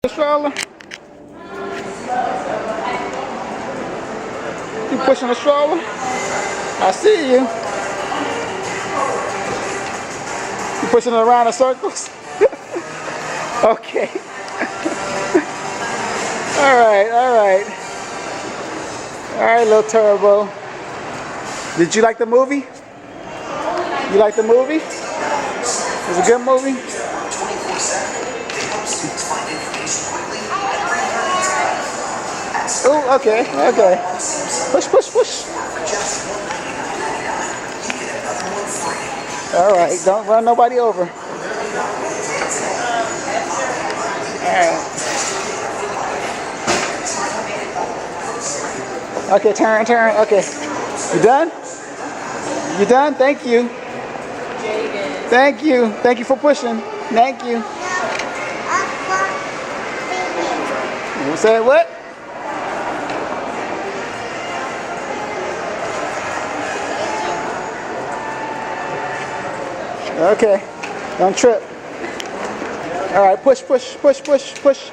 The stroller? You pushing the stroller? I see you. You pushing it around in circles? Okay. Alright, alright. Alright, little Turbo. Did you like the movie? You like the movie? It was a good movie? Oh, okay, okay. Push, push, push. Alright, don't run nobody over. Alright. Okay, turn, turn. Okay. You done? You done? Thank you. Thank you. Thank you for pushing. Thank you. You said what? Okay. Don't trip. All right. Push, push, push, push, push.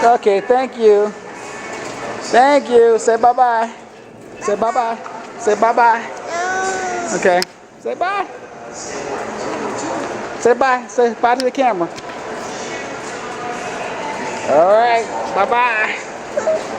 Okay. Thank you. Thank you. Say bye-bye. Say bye-bye. Say bye-bye. Okay. Say bye. Say bye. Say bye to the camera. All right. Bye-bye.